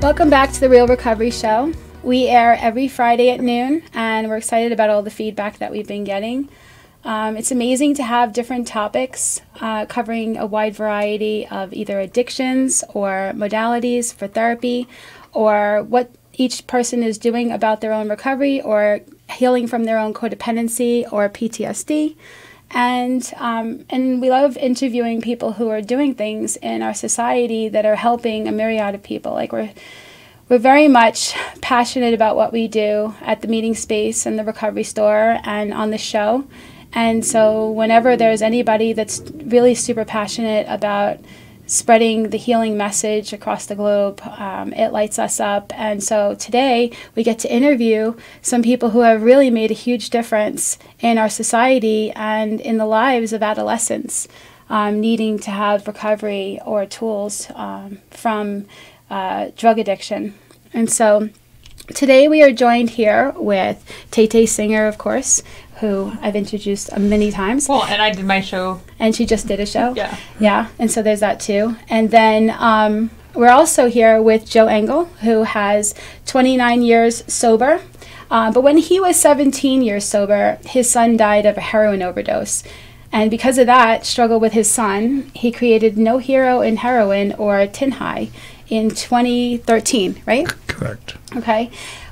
Welcome back to the Real Recovery Show. We air every Friday at noon, and we're excited about all the feedback that we've been getting. It's amazing to have different topics covering a wide variety of either addictions or modalities for therapy, or what each person is doing about their own recovery or healing from their own codependency or PTSD. And we love interviewing people who are doing things in our society that are helping a myriad of people. Like we're very much passionate about what we do at the meeting space and the recovery store and on the show. And so whenever there's anybody that's really super passionate about spreading the healing message across the globe, it lights us up. And so today we get to interview some people who have really made a huge difference in our society and in the lives of adolescents needing to have recovery or tools from drug addiction. And so today we are joined here with Tay Singer, of course, who I've introduced many times. Well, and I did my show. And she just did a show. Yeah. Yeah, and so there's that too. And then we're also here with Joe Engel, who has 29 years sober. But when he was 17 years sober, his son died of a heroin overdose. And because of that struggle with his son, he created No Hero in Heroin, or Tin High, in 2013, right? Correct. Okay.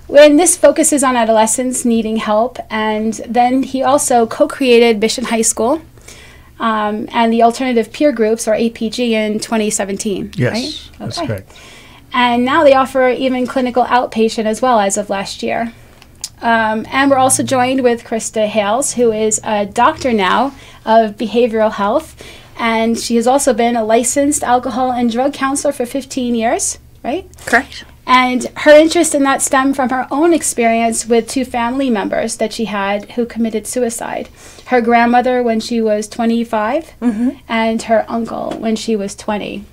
When this focuses on adolescents needing help, and then he also co-created Mission High School and the Alternative Peer Groups, or APG, in 2017. Yes, right? that's Okay. correct. And now they offer even clinical outpatient as well as of last year. And we're also joined with Krista Hales, who is a doctor now of behavioral health, and she has also been a licensed alcohol and drug counselor for 15 years, right? Correct. And her interest in that stemmed from her own experience with two family members that she had who committed suicide. Her grandmother when she was 25, and her uncle when she was 20.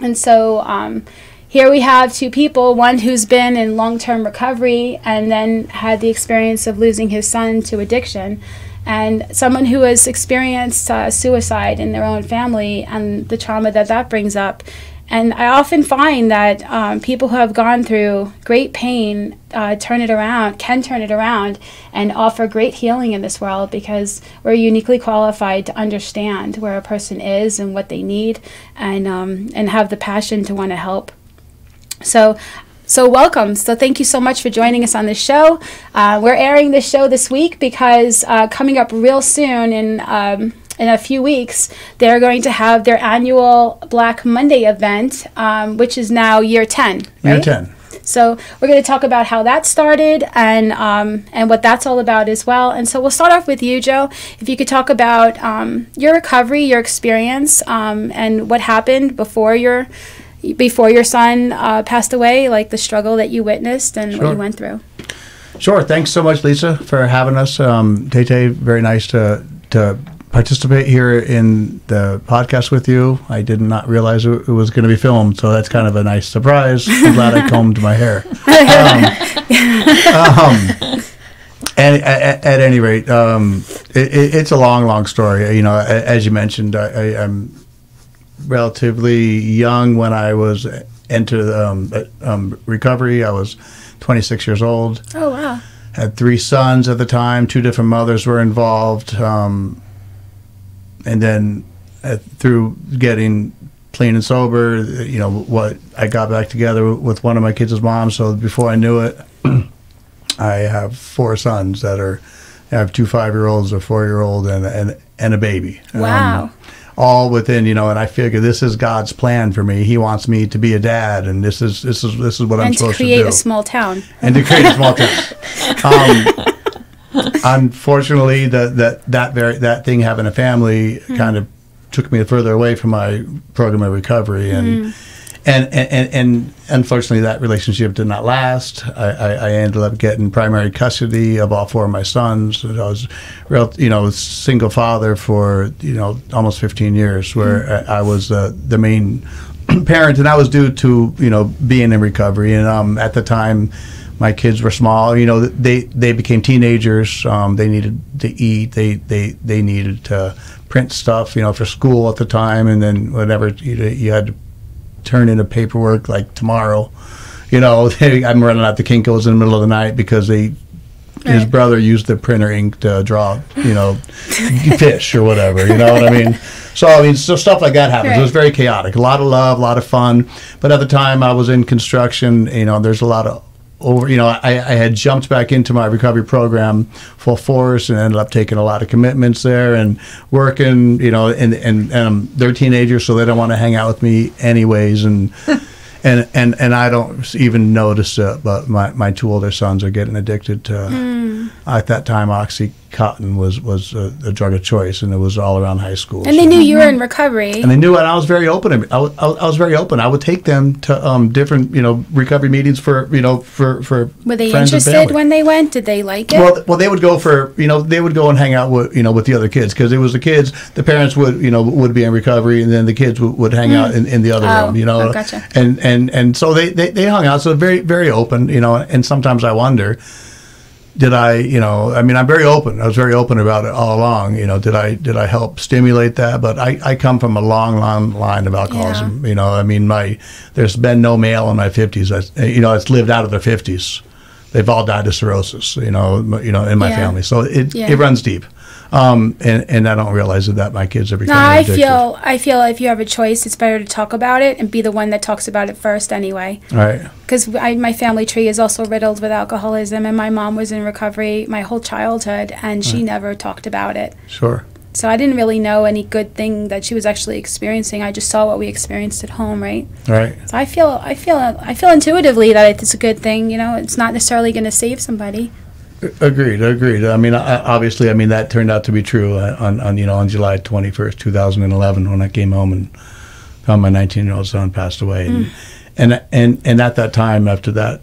And so here we have two people, one who's been in long-term recovery and then had the experience of losing his son to addiction, and someone who has experienced suicide in their own family and the trauma that that brings up. And I often find that people who have gone through great pain can turn it around and offer great healing in this world, because we're uniquely qualified to understand where a person is and what they need, and have the passion to want to help. So welcome. So thank you so much for joining us on this show. We're airing this show this week because coming up real soon in a few weeks, they're going to have their annual Black Monday event, which is now year 10. Right? Year 10. So we're going to talk about how that started and what that's all about as well. And so we'll start off with you, Joe. If you could talk about your recovery, your experience, and what happened before your son passed away, like the struggle that you witnessed and what you went through. Sure. Thanks so much, Lisa, for having us. Tay, very nice to participate here in the podcast with you. I did not realize it was going to be filmed, so that's kind of a nice surprise. I'm glad I combed my hair. And at any rate, it's a long story. You know, as you mentioned, I'm relatively young when I was entered recovery. I was 26 years old. Oh, wow. Had 3 sons at the time. 2 different mothers were involved. And then through getting clean and sober, you know, I got back together with one of my kids' moms. So before I knew it, I have 4 sons I have 2 5-year-olds, a 4-year-old, and a baby. Wow. All within, you know, and I figure this is God's plan for me. He wants me to be a dad, and this is what I'm supposed to do. And to create a small town. And to create a small town. Unfortunately, that thing, having a family, kind of took me further away from my program of recovery, and unfortunately, that relationship did not last. I ended up getting primary custody of all 4 of my sons. I was single father for almost 15 years, where I was the main parent, and that was due to being in recovery. And at the time, my kids were small. They became teenagers. They needed to eat. They needed to print stuff, for school at the time, and then whatever you had to turn in a paperwork like tomorrow, You know, I'm running out to Kinko's in the middle of the night because his brother used the printer ink to draw, you know, fish or whatever. You know what I mean? So stuff like that happens. Right. It was very chaotic. A lot of love, a lot of fun. But at the time, I was in construction. You know, there's a lot of I had jumped back into my recovery program full force and ended up taking a lot of commitments there and working, you know, and they're teenagers, so they don't want to hang out with me anyways. And and I don't even notice it, but my two older sons are getting addicted to, at that time, Oxycontin was a drug of choice, and it was all around high school. And they knew you were in recovery. And they knew it, and I was very open. I was very open. I would take them to different, you know, recovery meetings for Were they friends and interested family. when they went? Did they like it? Well, they would go they would go and hang out with, with the other kids, because it was the kids, the parents would be in recovery, and then the kids would hang out in the other room, Oh, gotcha. And so they hung out, so very, very open, and sometimes I wonder, did I, I'm very open. I was very open about it all along. Did I help stimulate that? But I come from a long line of alcoholism. Yeah. There's been no male in my 50s that's lived out of their 50s. They've all died of cirrhosis. In my family. So it runs deep. And I don't realize that my kids are becoming addicted. I feel if you have a choice, it's better to talk about it and be the one that talks about it first anyway. Right. Because my family tree is also riddled with alcoholism, and my mom was in recovery my whole childhood, and she never talked about it. Sure. So I didn't really know any good thing that she was actually experiencing. I just saw what we experienced at home, right? Right. So I feel intuitively that it's a good thing. It's not necessarily going to save somebody. Agreed. Obviously, that turned out to be true on July 21st, 2011, when I came home and found my 19-year-old son passed away. And at that time, after that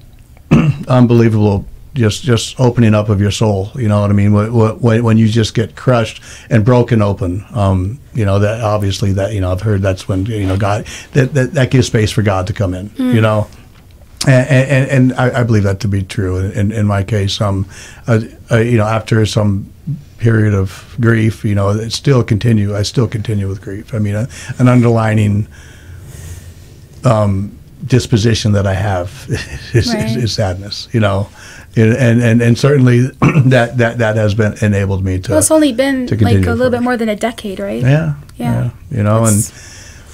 unbelievable just opening up of your soul, you know what I mean? When you just get crushed and broken open, that obviously I've heard that's when, God, that gives space for God to come in, And I believe that to be true in my case. After some period of grief, I still continue with grief. An underlining disposition that I have is sadness. And certainly that has been enabled me to. Well, it's only been to like a little bit more than a decade, right? Yeah.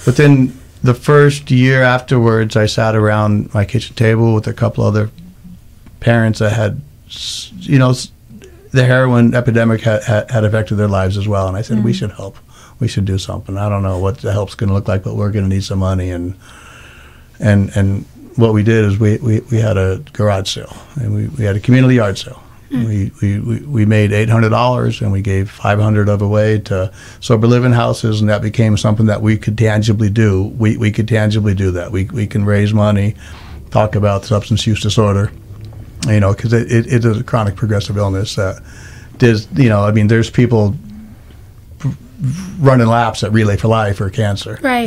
But then the first year afterwards, I sat around my kitchen table with a couple other parents that had, the heroin epidemic had affected their lives as well. And I said, we should help. We should do something. I don't know what the help's going to look like, but we're going to need some money. And what we did is we had a garage sale, and we had a community yard sale. We made $800, and we gave $500 of away to sober living houses, and that became something that we could tangibly do. We could tangibly do that. We can raise money, talk about substance use disorder, because it is a chronic progressive illness that there's people running laps at Relay for Life or cancer. Right.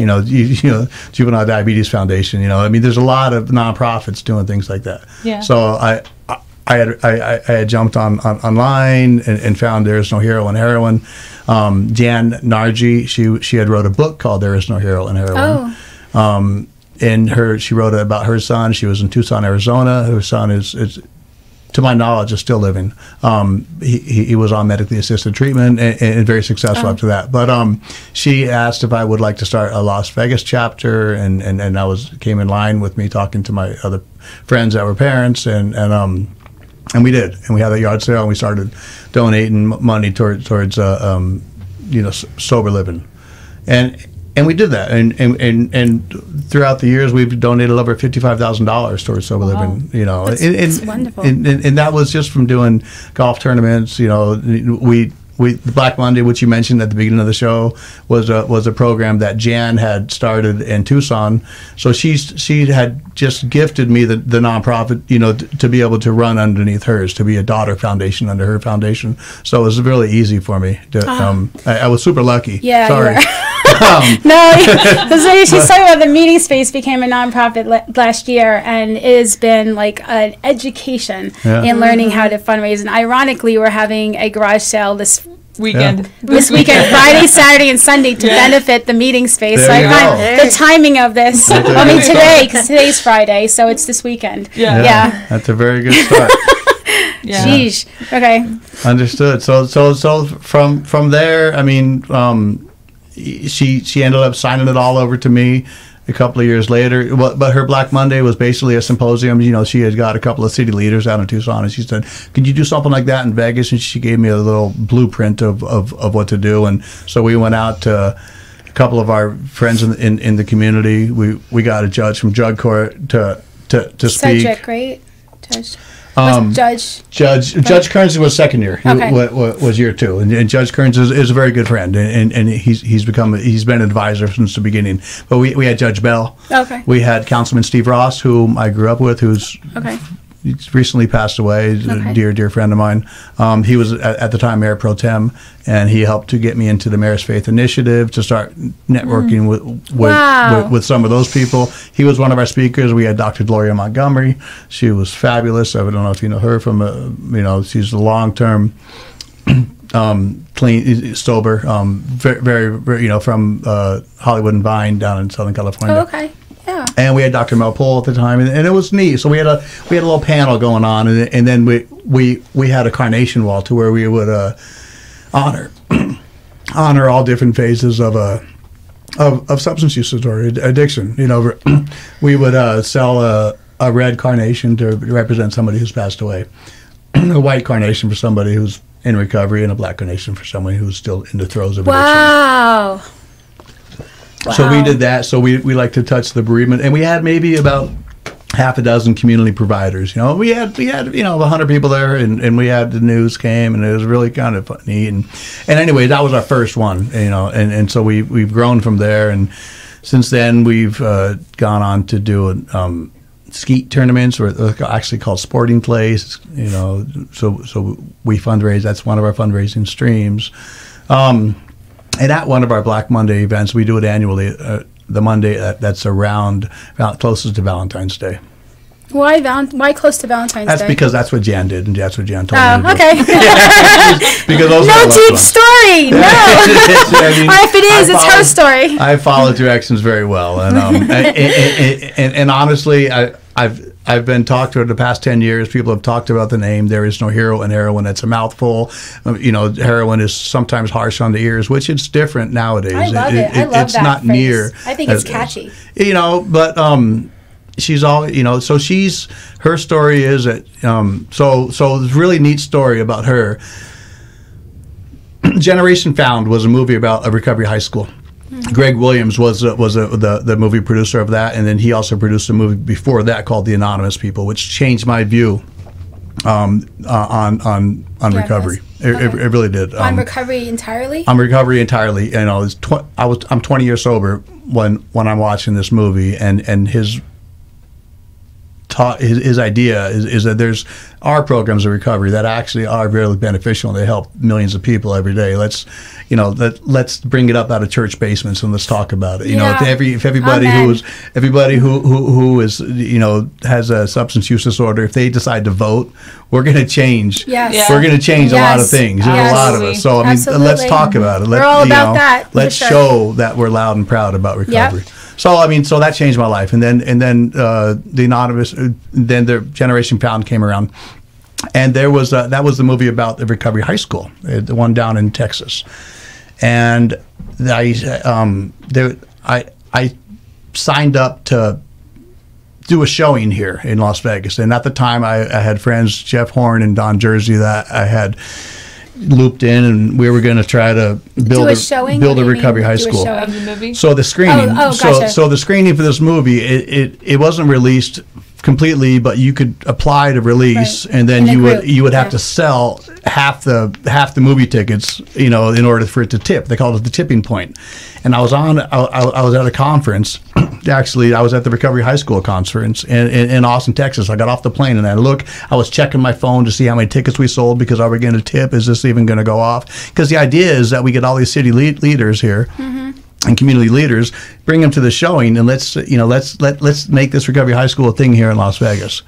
Juvenile Diabetes Foundation. There's a lot of nonprofits doing things like that. Yeah. So I had jumped online and found There Is No Hero in Heroin. Jan Nargi, she had wrote a book called There Is No Hero in Heroin. Oh. And she wrote about her son. She was in Tucson, Arizona. Her son is to my knowledge, is still living. He was on medically assisted treatment and very successful after that. But she asked if I would like to start a Las Vegas chapter, and that came in line with me talking to my other friends that were parents, and we did, and we had a yard sale, and we started donating money towards sober living, and we did that, and throughout the years we've donated over $55,000 towards sober living. That's wonderful. And that was just from doing golf tournaments. The Black Monday, which you mentioned at the beginning of the show, was a program that Jan had started in Tucson. So she had just gifted me the nonprofit, to be able to run underneath hers, to be a daughter foundation under her foundation. So it was really easy for me. I was super lucky. Yeah, sorry. No, she's talking about the meeting space became a nonprofit last year, and it has been like an education in learning how to fundraise. And ironically, we're having a garage sale this weekend. This weekend, Friday, Saturday, and Sunday to benefit the meeting space. There So I you find go. the timing of this. I mean, today, because today's Friday, so it's this weekend. Yeah. That's a very good start. Yeah. Sheesh. Okay. Understood. So from there, I mean, she ended up signing it all over to me a couple of years later. But her Black Monday was basically a symposium. You know, she had got a couple of city leaders out in Tucson, and she said, "Could you do something like that in Vegas?" And she gave me a little blueprint of what to do. And so we went out to a couple of our friends in the community. We got a judge from drug court to speak. Cedric, right? Judge Kearns was second year. Okay. Was year two, and Judge Kearns is a very good friend, and he's been an advisor since the beginning. But we had Judge Bell. Okay. We had Councilman Steve Ross, whom I grew up with, who's he's recently passed away. He's a dear friend of mine. He was at the time Mayor Pro Tem, and he helped to get me into the Mayor's Faith Initiative to start networking with some of those people. He was one of our speakers. We had Dr. Gloria Montgomery. She was fabulous. I don't know if you know her from she's a long-term clean, sober, very from Hollywood and Vine down in Southern California. Oh, okay. Yeah. And we had Dr. Mel Pohl at the time, and it was neat. So we had a little panel going on, and then we had a carnation wall to where we would honor all different phases of substance use disorder, addiction. You know, we would sell a red carnation to represent somebody who's passed away, a white carnation for somebody who's in recovery, and a black carnation for somebody who's still in the throes of addiction. Wow. So we did that. So we like to touch the bereavement, and we had maybe about half a dozen community providers. You know, we had 100 people there, and we had the news came, and it was really kind of neat. And anyway, that was our first one. You know, and so we've grown from there, and since then we've gone on to do skeet tournaments, or actually called sporting plays. You know, so we fundraise. That's one of our fundraising streams. And at one of our Black Monday events, we do it annually, the Monday that's around closest to Valentine's Day. Why close to Valentine's Day? That's because that's what Jan did, and that's what Jan told me to do. Okay. Because those no deep story. No. Or if it is, it's her story. I follow directions very well, and honestly, I've been talked to the past 10 years. People have talked about the name. There is no hero in heroin. It's a mouthful. You know, heroin is sometimes harsh on the ears, which it's different nowadays. I love it. I love it's that not phrase. near. I think it's catchy. You know, but she's all, you know, so her story is that, so it's a really neat story about her. Generation Found was a movie about a recovery high school. Greg Williams was the movie producer of that, and then he also produced a movie before that called The Anonymous People, which changed my view on recovery. It really did. On recovery entirely? On recovery entirely. You know, I'm 20 years sober when I'm watching this movie, and his idea is that there's programs of recovery that actually are really beneficial, and they help millions of people every day. Let's bring it up out of church basements and let's talk about it. You know, if everybody who is, you know, has a substance use disorder, if they decide to vote, we're going to change. Yes. Yeah. We're going to change a lot of things. Yes. A lot of us. So I mean, let's talk about it. We're all about that. Let's show that we're loud and proud about recovery. Yep. So I mean, so that changed my life, and then the Anonymous, then the Generation Found came around, and that was the movie about the recovery high school, the one down in Texas, and I signed up to do a showing here in Las Vegas, and at the time I had friends Jeff Horn and Don Jersey that I had looped in, and we were going to try to build a recovery high school. Of the movie? So the screening, gotcha. so the screening for this movie, it wasn't released completely, but you could apply to release, and then you would have to sell half the movie tickets, you know, in order for it to tip. They called it the tipping point. And I was at a conference. Actually, I was at the Recovery High School conference in Austin, Texas. I got off the plane and I was checking my phone to see how many tickets we sold, because are we going to tip? Is this even going to go off? Because the idea is that we get all these city leaders here. Mm-hmm. and community leaders, bring them to the showing, and let's make this Recovery High School a thing here in Las Vegas.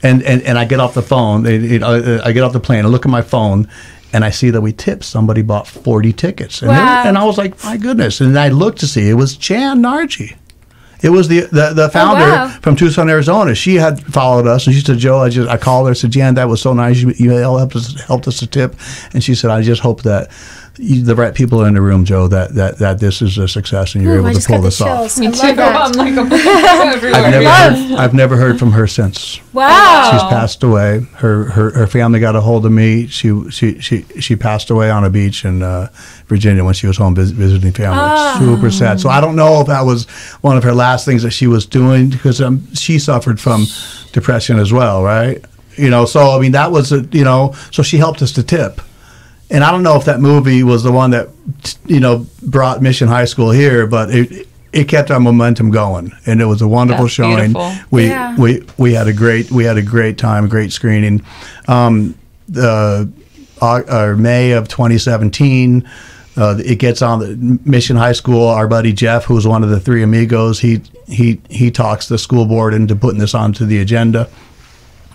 And I get off the phone, I get off the plane, I look at my phone, and I see that we tipped. Somebody bought 40 tickets. And, wow. And I was like, my goodness. And I looked to see, it was Jan Nargi. It was the founder wow. from Tucson, Arizona. She had followed us, and she said, Joe, I called her, I said, Jan, that was so nice. You helped us to tip. And she said, I just hope that the right people are in the room, Joe, that this is a success and you're able to pull this off. Me too. I'm like, everywhere. I've never heard from her since. Wow. She's passed away. Her family got a hold of me. She passed away on a beach in Virginia when she was home visiting family. Oh. Super sad. So I don't know if that was one of her last things that she was doing, because she suffered from depression as well, right? So I mean, that was so she helped us to tip. And I don't know if that movie was the one that, brought Mission High School here, but it kept our momentum going, and it was a wonderful showing. Beautiful. We had a great time, great screening. May of 2017, it gets on the Mission High School. Our buddy Jeff, who's one of the three amigos, he talks the school board into putting this onto the agenda.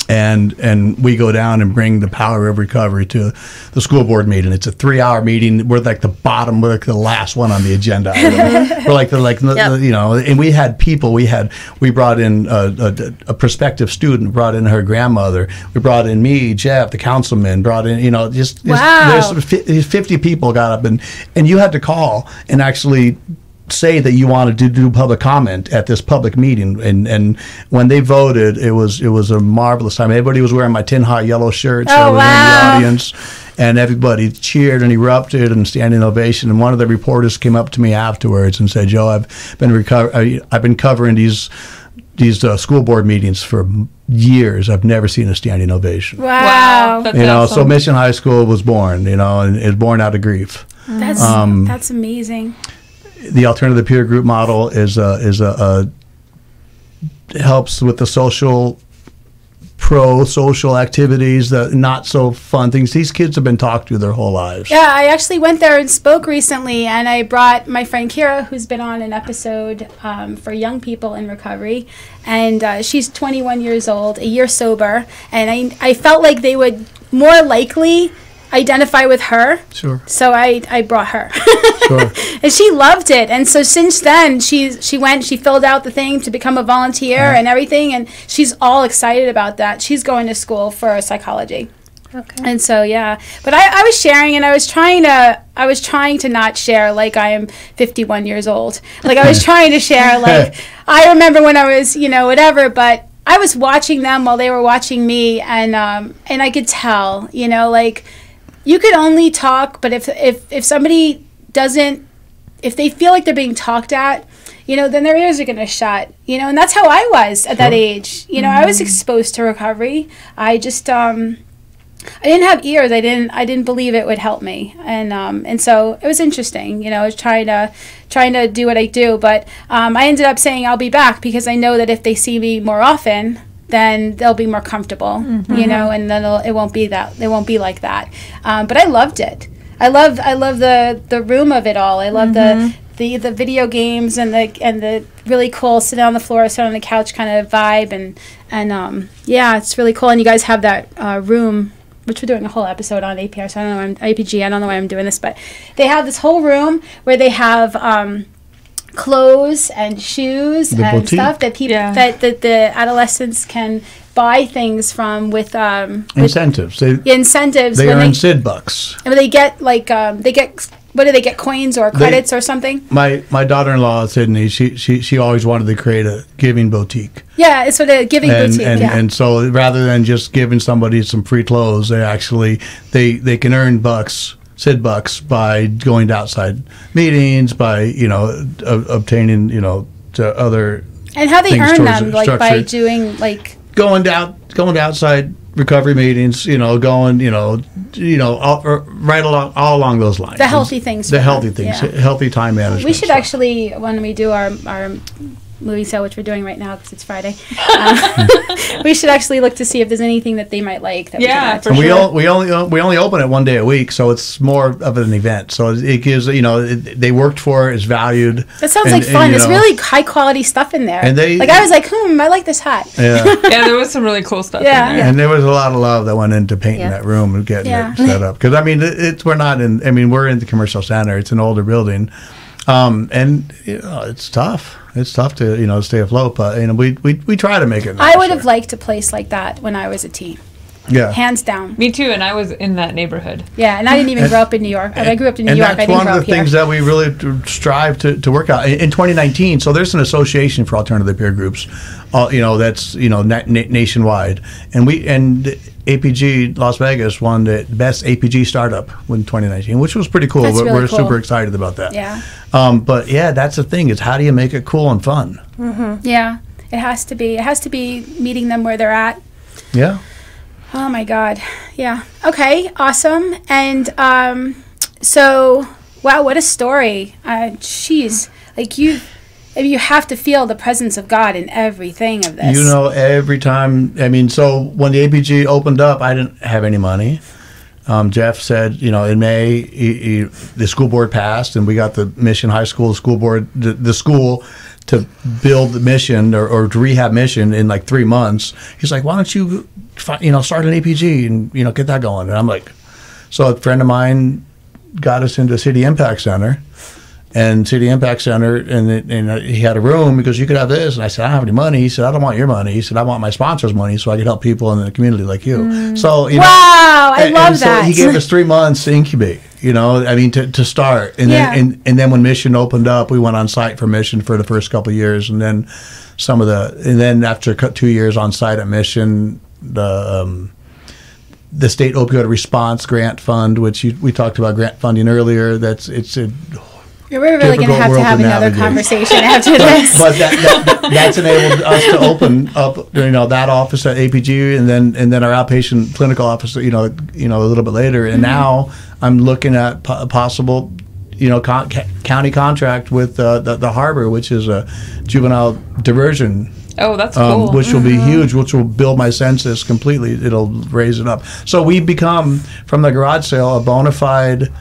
And we go down and bring the power of recovery to the school board meeting. It's a 3-hour meeting. We're like the bottom. We're like the last one on the agenda. We're like and we had people. We brought in a prospective student. Brought in her grandmother. We brought in me, Jeff, the councilman. Brought in wow. There's 50 people got up and you had to call and actually say that you wanted to do public comment at this public meeting, and when they voted, it was a marvelous time. Everybody was wearing my tin hot yellow shirts. I was in the audience, and everybody cheered and erupted and standing ovation. And one of the reporters came up to me afterwards and said, "Joe, I've been covering these school board meetings for years. I've never seen a standing ovation." Wow. That's awesome. So Mission High School was born, and it was born out of grief. That's amazing. The alternative peer group model helps with the social activities, the not so fun things. These kids have been talked to their whole lives. Yeah, I actually went there and spoke recently, and I brought my friend Kira, who's been on an episode for young people in recovery, and she's 21 years old, a year sober, and I felt like they would more likely identify with her. Sure. So I brought her. Sure. And she loved it. And so since then, she filled out the thing to become a volunteer and everything, and she's all excited about that. She's going to school for psychology. Okay. And so, yeah. But I was sharing, and I was trying to not share like I am 51 years old. Like I was trying to share like I remember when I was, whatever, but I was watching them while they were watching me, and I could tell, like, you could only talk, but if somebody doesn't, if they feel like they're being talked at, then their ears are going to shut, and that's how I was at that age. I was exposed to recovery. I just, I didn't have ears. I didn't believe it would help me. And so it was interesting, I was trying to do what I do, but, I ended up saying I'll be back because I know that if they see me more often, then they'll be more comfortable, and then it won't be like that. But I loved it. I love the room of it all. I love the video games and the really cool sit on the floor, sit on the couch kind of vibe, and yeah, it's really cool. And you guys have that room, which we're doing a whole episode on APR. So I don't know, APG. I don't know why I'm doing this, but they have this whole room where they have clothes and shoes and boutique stuff that people that the adolescents can buy things from with incentives. Incentives. They earn SID bucks. And they get what do they get, coins or credits or something? My daughter-in-law Sydney, she always wanted to create a giving boutique. Yeah, it's for the giving boutique. And so rather than just giving somebody some free clothes, they actually they can earn SID bucks by going to outside meetings, by obtaining to other. And how they earn them, like by doing going to outside recovery meetings, going right all along those lines. The healthy things. The healthy things, healthy time management. We should actually, when we do our movie sale, which we're doing right now because it's Friday. We should actually look to see if there's anything that they might like. That For and sure. we only open it one day a week, so it's more of an event. So it gives they worked for it, it's valued. That sounds like fun. There's really high quality stuff in there. And they I was like, I like this hat. Yeah. Yeah, there was some really cool stuff in there. And there was a lot of love that went into painting that room and getting it set up. Because we're in the commercial center. It's an older building, and it's tough. It's tough to stay afloat. But we try to make it nice. I would have liked a place like that when I was a teen. Yeah, hands down. Me too, and I was in that neighborhood. Yeah, and I didn't even grow up in New York. I grew up in New York. I didn't grow up here. And that's one of the things that we really strive to work out in 2019. So there's an association for alternative peer groups, that's nationwide, and APG Las Vegas won the best APG startup in 2019, which was pretty cool. We're cool. super excited about that. Yeah. But that's the thing, is how do you make it cool and fun? Mm-hmm. Yeah, it has to be. It has to be meeting them where they're at. Yeah. Oh my God. Yeah. Okay. Awesome. And so, wow, what a story. Jeez, you have to feel the presence of God in everything of this. Every time. So when the APG opened up, I didn't have any money. Jeff said, in May, the school board passed, and we got the Mission High School school board, the school, to build the mission or to rehab mission in like 3 months. He's like, why don't you, start an APG and get that going? And I'm like, so a friend of mine got us into City Impact Center. And City Impact Center, and he had a room because you could have this. And I said, I don't have any money. He said, I don't want your money. He said, I want my sponsor's money so I could help people in the community like you. So, wow, I love that. So he gave us 3 months to incubate, to start. And then when Mission opened up, we went on site for Mission for the first couple of years. And then after 2 years on site at Mission, the State Opioid Response Grant Fund, which we talked about grant funding earlier, we're really going to have another conversation after this. But that's enabled us to open up, that office at APG, and then our outpatient clinical office, a little bit later. And now I'm looking at possible, county contract with the Harbor, which is a juvenile diversion. Oh, that's cool. Which will be huge, which will build my census completely. It'll raise it up. So we become, from the garage sale, a bona fide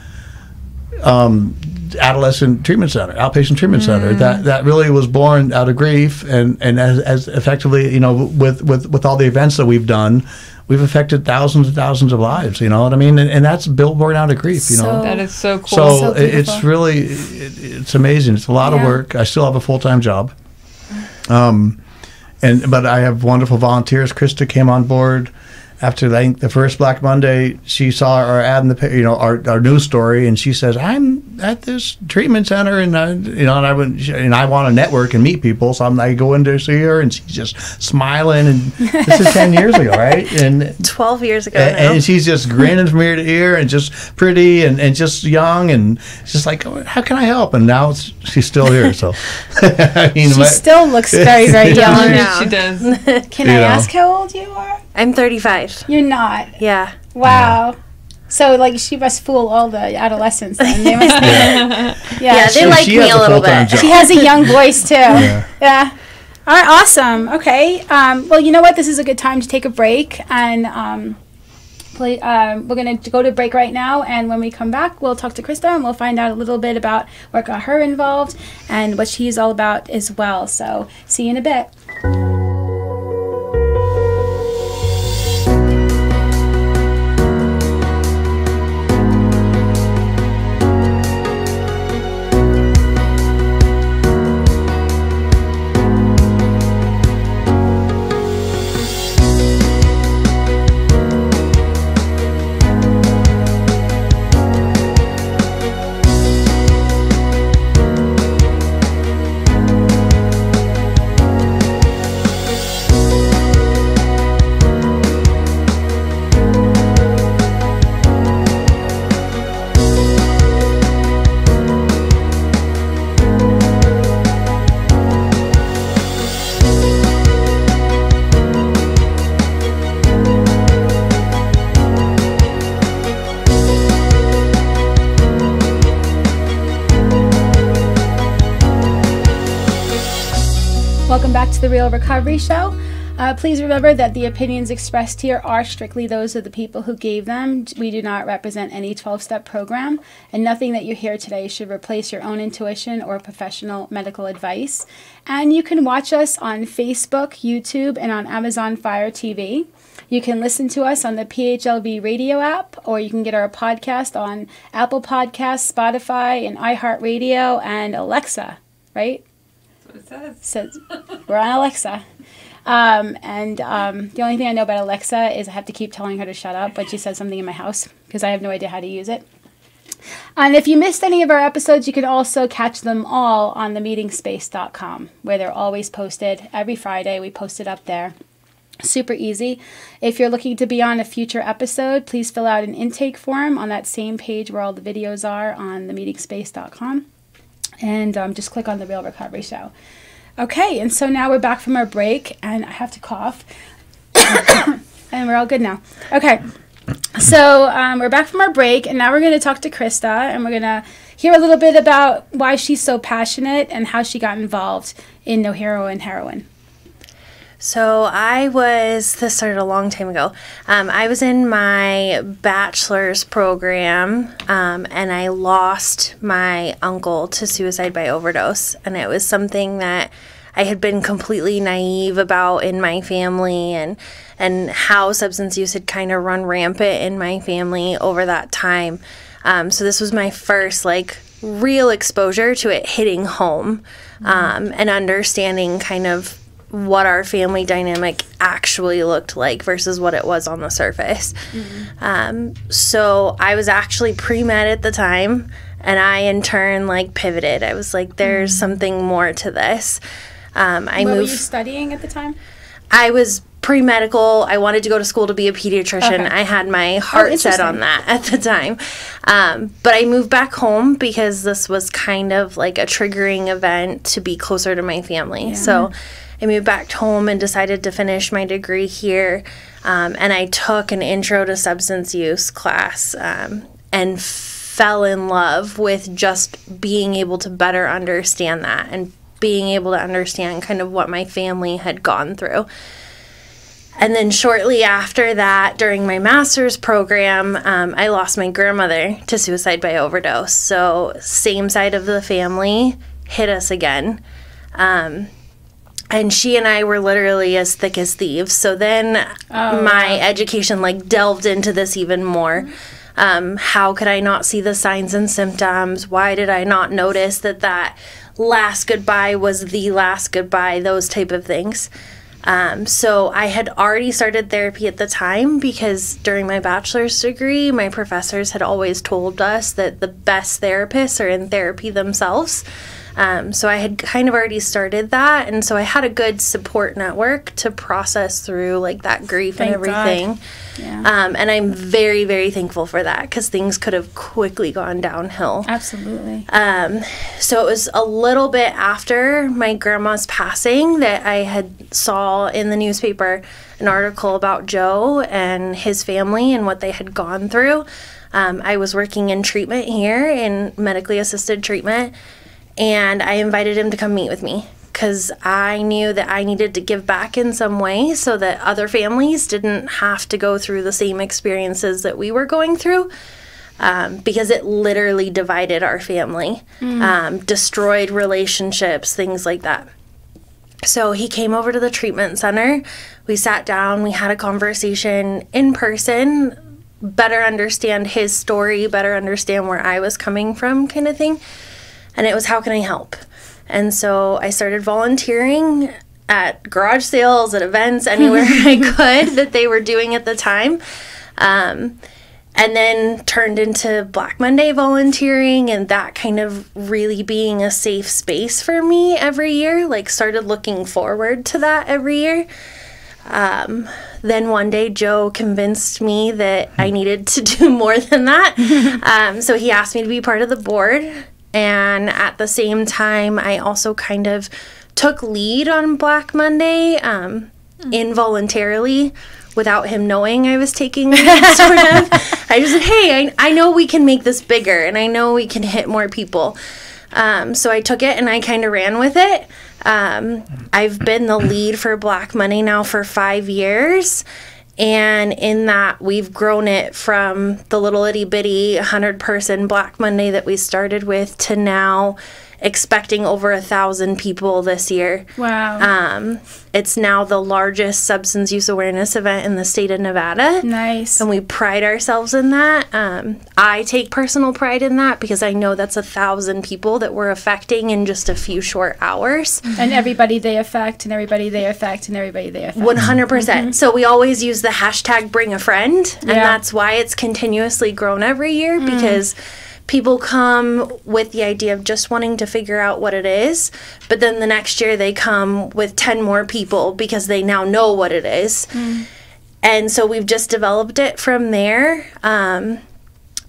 adolescent treatment center, outpatient treatment center that really was born out of grief, and as effectively, with all the events that we've done, we've affected thousands and thousands of lives. You know what I mean? And that's born out of grief. That is so cool. So it's really it's amazing. It's a lot of work. I still have a full-time job, but I have wonderful volunteers. Krista came on board after the first Black Monday. She saw our ad in the our news story, and she says, "I'm at this treatment center, and I want to network and meet people." So I go in to see her, and she's just smiling. And this is 10 years ago, right? And 12 years ago. And she's just grinning from ear to ear, and just pretty, and just young, and just like, oh, how can I help? And now she's still here. So she still looks very, very young. She does. Can I ask how old you are? I'm 35. You're not. Yeah. Wow. So she must fool all the adolescents then. They must they like me a little bit. She has a young voice too. Yeah. All right, awesome. Okay. Well, you know what? This is a good time to take a break, and we're going to go to break right now, and when we come back, we'll talk to Krista, and we'll find out a little bit about what got her involved and what she's all about as well. So see you in a bit. Welcome back to the Real Recovery Show. Please remember that the opinions expressed here are strictly those of the people who gave them. We do not represent any 12-step program, and nothing that you hear today should replace your own intuition or professional medical advice. And you can watch us on Facebook, YouTube, and on Amazon Fire TV. You can listen to us on the PHLV radio app, or you can get our podcast on Apple Podcasts, Spotify, and iHeartRadio, and Alexa, right? That's what it says. So we're on Alexa. The only thing I know about Alexa is I have to keep telling her to shut up when she says something in my house because I have no idea how to use it. And if you missed any of our episodes, you can also catch them all on themeetingspace.com, where they're always posted. Every Friday, we post it up there. Super easy. If you're looking to be on a future episode, please fill out an intake form on that same page where all the videos are on themeetingspace.com. And just click on The Real Recovery Show. Okay, and so now we're back from our break, and I have to cough. And we're all good now. Okay, so we're back from our break, and now we're going to talk to Krista, and we're going to hear a little bit about why she's so passionate and how she got involved in No Hero and Heroin. So this started a long time ago. I was in my bachelor's program, and I lost my uncle to suicide by overdose. And it was something that I had been completely naive about in my family, and how substance use had kind of run rampant in my family over that time. So this was my first, real exposure to it hitting home, and understanding kind of what our family dynamic actually looked like versus what it was on the surface. So I was actually pre-med at the time, and I in turn pivoted. I was like, there's something more to this. What were you studying at the time? I was pre-medical. I wanted to go to school to be a pediatrician. Okay. I had my heart set on that at the time. But I moved back home because this was kind of like a triggering event to be closer to my family. Yeah. So I moved back home and decided to finish my degree here, and I took an intro to substance use class, and fell in love with just being able to better understand that and being able to understand kind of what my family had gone through. And then shortly after that, during my master's program, I lost my grandmother to suicide by overdose. So same side of the family hit us again. And she and I were literally as thick as thieves. So then my education delved into this even more. How could I not see the signs and symptoms? Why did I not notice that last goodbye was the last goodbye? Those type of things. So I had already started therapy at the time because during my bachelor's degree, my professors had always told us that the best therapists are in therapy themselves. So I had kind of already started that, and so I had a good support network to process through that grief and everything. God. Yeah. And I'm very, very thankful for that because things could have quickly gone downhill. Absolutely. So it was a little bit after my grandma's passing that I had saw in the newspaper an article about Joe and his family and what they had gone through. I was working in treatment here, in medically assisted treatment, and I invited him to come meet with me because I knew that I needed to give back in some way so that other families didn't have to go through the same experiences that we were going through, because it literally divided our family, destroyed relationships, things like that. So he came over to the treatment center. We sat down. We had a conversation in person, better understand his story, better understand where I was coming from kind of thing. And it was, how can I help? And so I started volunteering at garage sales, at events, anywhere I could that they were doing at the time. And then turned into Black Monday volunteering, and that kind of really being a safe space for me every year. Started looking forward to that every year. Then one day Joe convinced me that I needed to do more than that. So he asked me to be part of the board. And at the same time, I also kind of took lead on Black Monday involuntarily without him knowing I was taking lead, sort of. I just said, hey, I know we can make this bigger, and I know we can hit more people. So I took it, and I kind of ran with it. I've been the lead for Black Monday now for 5 years. And in that, we've grown it from the little itty bitty 100-person Black Monday that we started with to now expecting over 1,000 people this year. Wow. It's now the largest substance use awareness event in the state of Nevada. Nice. And we pride ourselves in that. I take personal pride in that because I know that's 1,000 people that we're affecting in just a few short hours. And everybody they affect, and everybody they affect, and everybody they affect. 100%. So we always use the hashtag bring a friend. And Yeah. that's why it's continuously grown every year because people come with the idea of just wanting to figure out what it is, but then the next year they come with 10 more people because they now know what it is. And so we've just developed it from there.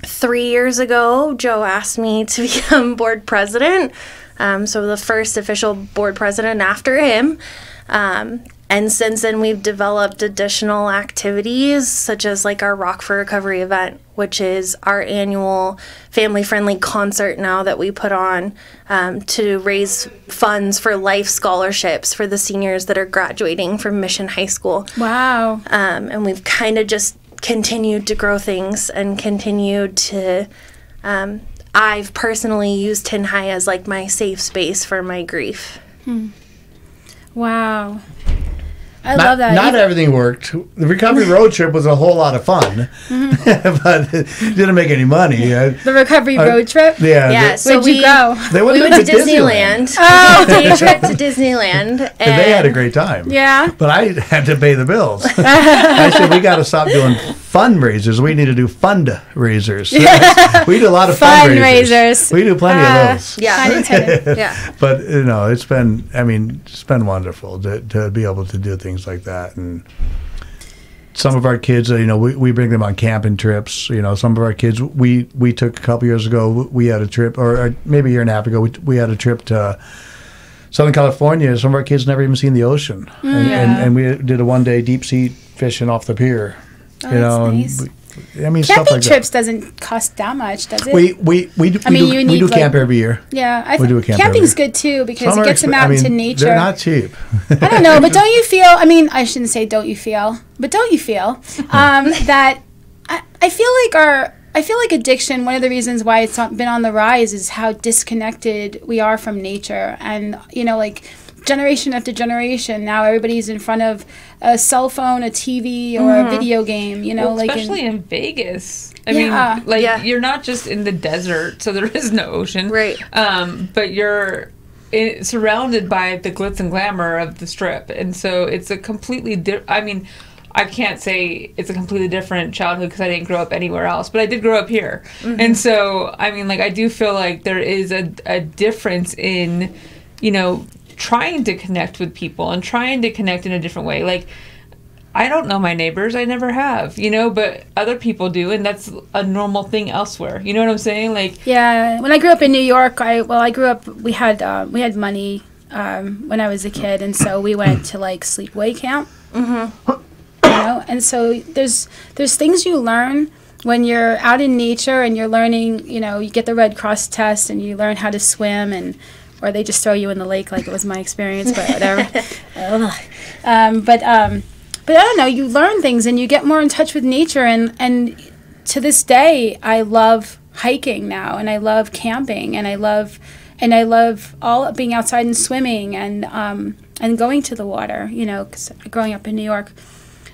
3 years ago, Joe asked me to become board president. So the first official board president after him. And since then, we've developed additional activities, such as like our Rock for Recovery event, which is our annual family-friendly concert now that we put on to raise funds for life scholarships for the seniors that are graduating from Mission High School. Wow. And we've kind of just continued to grow things and continued to... I've personally used Tin High as like my safe space for my grief. Wow. I love that. Not everything worked. The recovery road trip was a whole lot of fun, but it didn't make any money. The recovery road trip? Yeah. Yeah, so Where'd you go? They we went went to Disneyland. Oh. We did a day trip to Disneyland. And they had a great time. Yeah. But I had to pay the bills. I said, we got to stop doing fundraisers. We need to do fundraisers. We do a lot of fundraisers. We do plenty of those. Yeah. Pun intended. Yeah. But, it's been wonderful to be able to do things like that. And some of our kids, we bring them on camping trips. Some of our kids, we took a couple years ago, we had a trip, or maybe a year and a half ago, we had a trip to Southern California. Some of our kids never even seen the ocean. And we did a one-day deep sea fishing off the pier. Oh, that's nice. Stuff Camping like trips doesn't cost that much, does it? We do camp every year. Yeah, We do a camp camping's every year. good too because Some it are gets them out into nature. They're not cheap. I don't know, but don't you feel? I shouldn't say don't you feel, but don't you feel that I feel like addiction. One of the reasons why it's been on the rise is how disconnected we are from nature, and like generation after generation. Now everybody's in front of a cell phone, a TV, or a video game. Especially in Vegas. I mean, you're not just in the desert, so there is no ocean, Right. But you're surrounded by the glitz and glamour of the Strip, and so it's a completely I can't say it's a completely different childhood because I didn't grow up anywhere else, but I did grow up here. And so, I do feel like there is a difference in, trying to connect with people and trying to connect in a different way. Like, I don't know my neighbors. I never have, but other people do, and that's a normal thing elsewhere. You know what I'm saying? Like, yeah. When I grew up in New York, I grew up. We had money when I was a kid, and so we went to like sleepaway camp. And so there's things you learn when you're out in nature and you're learning. You get the Red Cross test and you learn how to swim, or they just throw you in the lake like it was my experience, but whatever. But I don't know. You learn things and you get more in touch with nature, and to this day, I love hiking now, and I love camping, and I love all being outside and swimming and going to the water. 'Cause growing up in New York.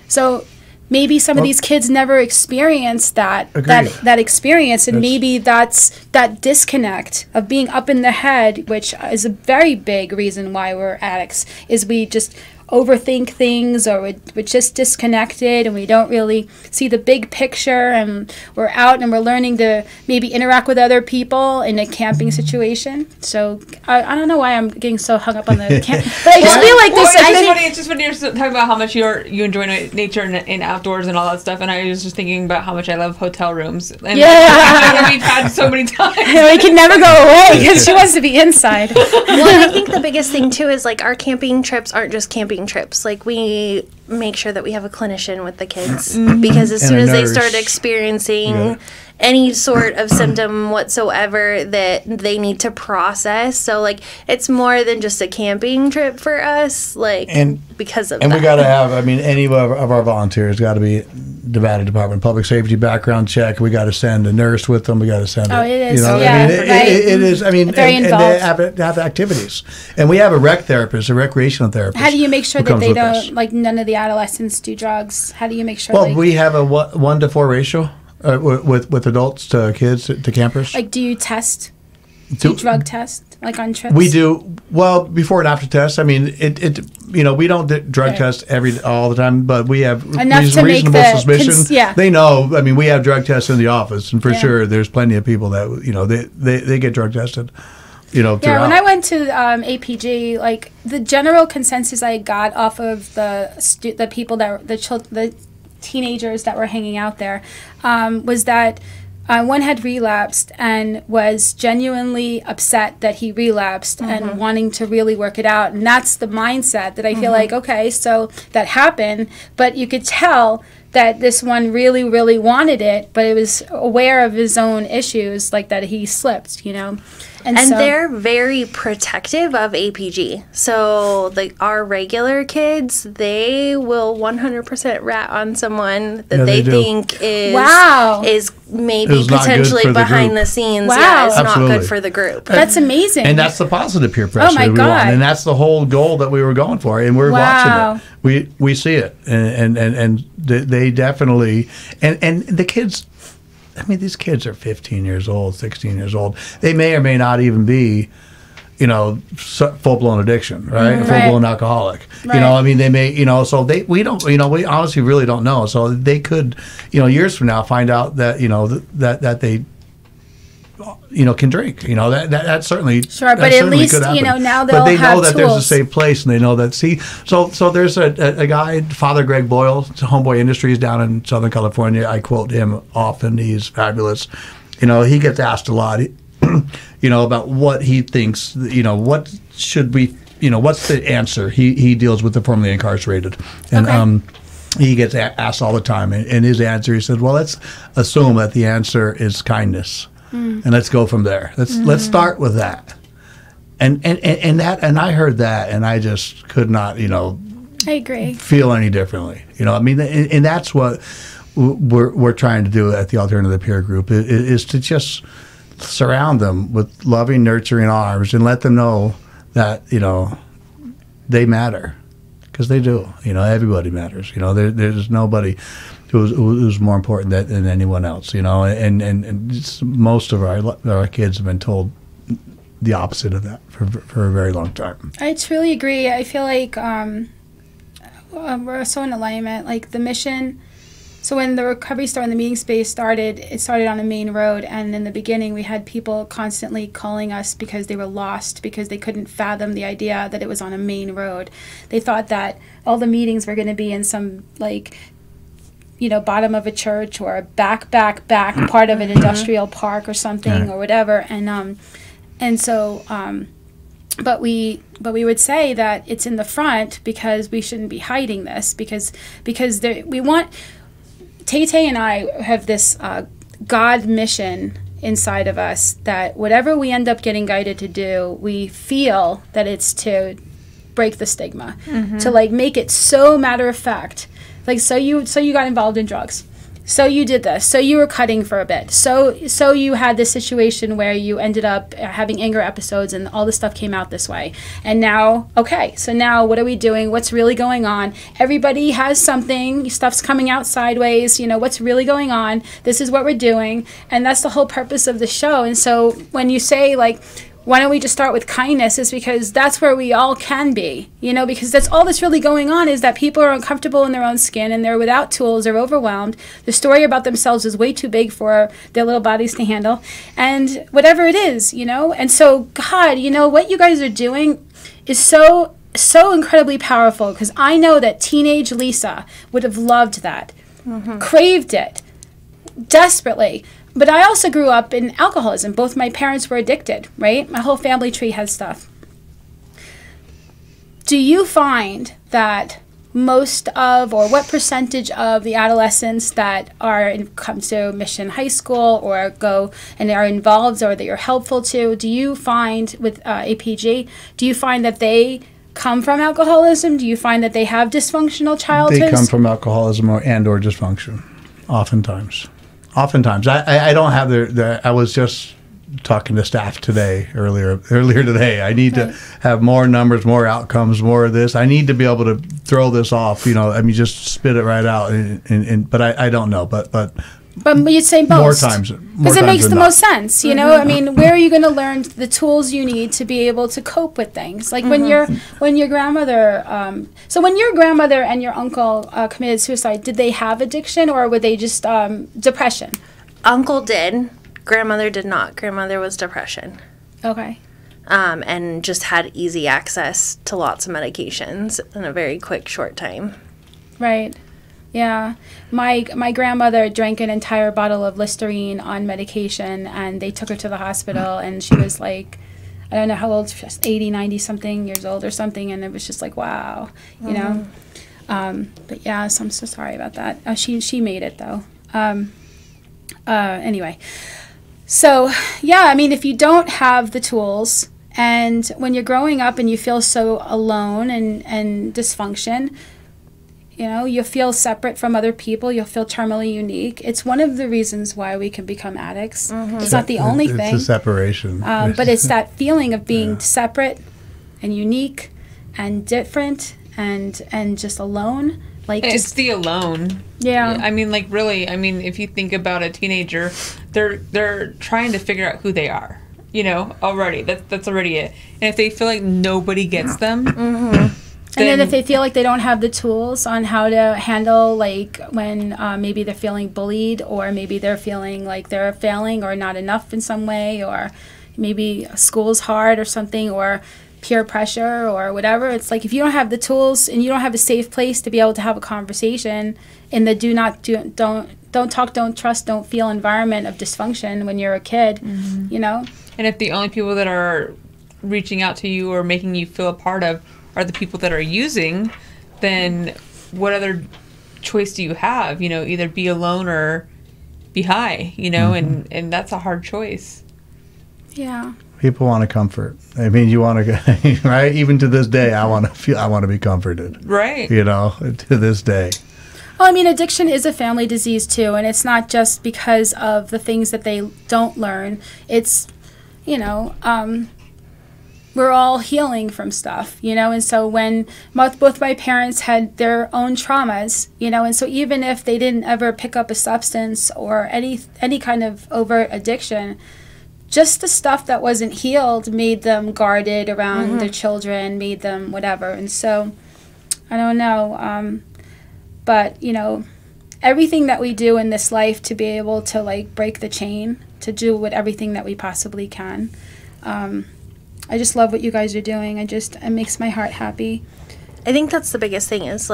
So maybe some of these kids never experienced that experience, and maybe that's that disconnect of being up in the head, which is a very big reason why we're addicts, is we just overthink things, or we're just disconnected and we don't really see the big picture, and we're out and we're learning to maybe interact with other people in a camping situation. So I don't know why I'm getting so hung up on the camp, but I just feel like this. It's just when you're talking about how much you enjoy nature and outdoors and all that stuff, and I was just thinking about how much I love hotel rooms. And we've had so many times. We can never go away because she wants to be inside. Well, I think the biggest thing too is like our camping trips aren't just camping trips. Like we make sure that we have a clinician with the kids because as And soon a as they nurse. start experiencing Yeah. any sort of symptom whatsoever that they need to process. So like it's more than just a camping trip for us, like because of And that. we got to have, I mean, any of our volunteers got to be Nevada Department of Public Safety background check. We got to send a nurse with them. We got to send Oh, it is. You know, Yeah, I mean, right. it is, I mean, Very and involved. they have activities. And we have a rec therapist, a recreational therapist. How do you make sure who that comes they with us. don't, like, none of the adolescents do drugs? How do you make sure, Well, like, we have a 1-to-4 ratio with adults to kids to campers. like, do you test? Do you drug test, like, on trips? We do well before and after tests. I mean, it you know, we don't drug Right. test all the time, but we have Enough to make reasonable the suspicion. yeah. They know. I mean, we have drug tests in the office, and for Yeah. sure, there's plenty of people that you know they get drug tested. You know, Yeah, when throughout. I went to APG, like the general consensus I got off of the people that the teenagers that were hanging out there was that one had relapsed and was genuinely upset that he relapsed and wanting to really work it out, and that's the mindset that I feel like, okay, so that happened, but you could tell that this one really, really wanted it, but it was aware of his own issues, like that he slipped, you know. And so, they're very protective of APG. So, like our regular kids, they will 100% rat on someone that Yeah, they they do. think is Wow. is maybe Is not good potentially for the behind group. the scenes. Wow. Yeah, it's not Absolutely. good for the group. that's amazing. And that's the positive peer pressure my we God. want, and that's the whole goal that we were going for, and we're Wow. watching it. We see it, and they definitely and the kids. I mean, these kids are 15 years old, 16 years old. They may or may not even be, you know, full blown addiction, right? Right. Full blown alcoholic. Right. You know, I mean, they may, you know, so we don't, you know, we honestly really don't know. So they could, you know, years from now find out that, you know, that they, you know, can drink. You know, that certainly Sure, but that at certainly least, could you happen. know, now But they'll they know have that there's a tools. safe place, and they know that. See, so there's a guy, Father Greg Boyle, Homeboy Industries down in Southern California. I quote him often. He's fabulous. You know, he gets asked a lot, you know, about what he thinks. You know, what should we, you know, what's the answer? He deals with the formerly incarcerated, and Okay. he gets asked all the time, and his answer, he said, well, let's assume that the answer is kindness, and let's go from there. Let's start with that. And that, and I heard that, and I just could not, you know, I agree. feel any differently. You know, I mean, and that's what we're trying to do at the Alternative Peer Group is to just surround them with loving, nurturing arms and let them know that, you know, they matter, because they do. You know, everybody matters. You know, there's nobody who's more important than anyone else. You know, and most of our kids have been told the opposite of that for a very long time. I truly agree. I feel like we're so in alignment. Like the mission. So when the recovery store and the meeting space started, it started on a main road. And in the beginning, we had people constantly calling us because they were lost, because they couldn't fathom the idea that it was on a main road. They thought that all the meetings were going to be in some, like, you know, bottom of a church or a back part of an industrial park or something or whatever. And so, but we would say that it's in the front because we shouldn't be hiding this, because we want. Tay and I have this God mission inside of us that whatever we end up getting guided to do, we feel that it's to break the stigma, to like make it so matter of fact. Like, so you got involved in drugs. So you did this. So you were cutting for a bit. So you had this situation where you ended up having anger episodes and all this stuff came out this way. And now, okay, so now what are we doing? What's really going on? Everybody has something. Stuff's coming out sideways. You know, what's really going on? This is what we're doing. And that's the whole purpose of the show. And so when you say, like, why don't we just start with kindness, is because that's where we all can be, you know, because that's all that's really going on, is that people are uncomfortable in their own skin and they're without tools, they're overwhelmed. The story about themselves is way too big for their little bodies to handle, and whatever it is, you know. And so, God, you know, what you guys are doing is so incredibly powerful, because I know that teenage Lisa would have loved that, craved it desperately. But I also grew up in alcoholism. Both my parents were addicted, right? My whole family tree has stuff. Do you find that most of, or what percentage of the adolescents that come to Mission High School or go and are involved or that you're helpful to, do you find with APG, do you find that they come from alcoholism? Do you find that they have dysfunctional childhoods? They come from alcoholism or dysfunction, oftentimes. I don't have I was just talking to staff earlier today. I need to have more numbers, more outcomes, more of this. I need to be able to throw this off, just spit it right out. But I don't know. But you'd say most. More times. Because it makes the most sense, I mean, where are you going to learn the tools you need to be able to cope with things? Like when your grandmother, so when your grandmother and your uncle committed suicide, did they have addiction or were they just depression? Uncle did. Grandmother did not. Grandmother was depression. Okay. And just had easy access to lots of medications in a very quick, short time. Right. Yeah. My grandmother drank an entire bottle of Listerine on medication, and they took her to the hospital, and she was like, I don't know how old, just 80, 90 something years old or something, and it was just like, wow, you know. But yeah, so I'm so sorry about that. She made it though. Anyway. So, yeah, I mean, if you don't have the tools, and when you're growing up and you feel so alone and dysfunction, you'll feel separate from other people, you'll feel terminally unique. It's one of the reasons why we can become addicts. It's not the only thing. It's a separation. But it's that feeling of being separate and unique and different and just alone. It's the alone. Yeah. I mean, really, if you think about a teenager, they're trying to figure out who they are, already. That's already it. And if they feel like nobody gets them, and then if they feel like they don't have the tools on how to handle, when maybe they're feeling bullied, or maybe they're feeling like they're failing or not enough in some way, or maybe school's hard or something, or peer pressure or whatever, it's like if you don't have the tools and you don't have a safe place to be able to have a conversation in the don't talk, don't trust, don't feel environment of dysfunction when you're a kid, And if the only people that are reaching out to you or making you feel a part of are the people that are using, then what other choice do you have? Either be alone or be high, and that's a hard choice. Yeah. People want to comfort. I mean, you want to, right? Even to this day, I want to be comforted. Right. To this day. Well, I mean, addiction is a family disease too, and it's not just because of the things that they don't learn. It's, we're all healing from stuff, and so when both my parents had their own traumas, and so even if they didn't ever pick up a substance or any kind of overt addiction, just the stuff that wasn't healed made them guarded around their children, made them whatever. And so, I don't know. But, everything that we do in this life to be able to, break the chain, to do everything that we possibly can. I just love what you guys are doing. It makes my heart happy. I think that's the biggest thing is,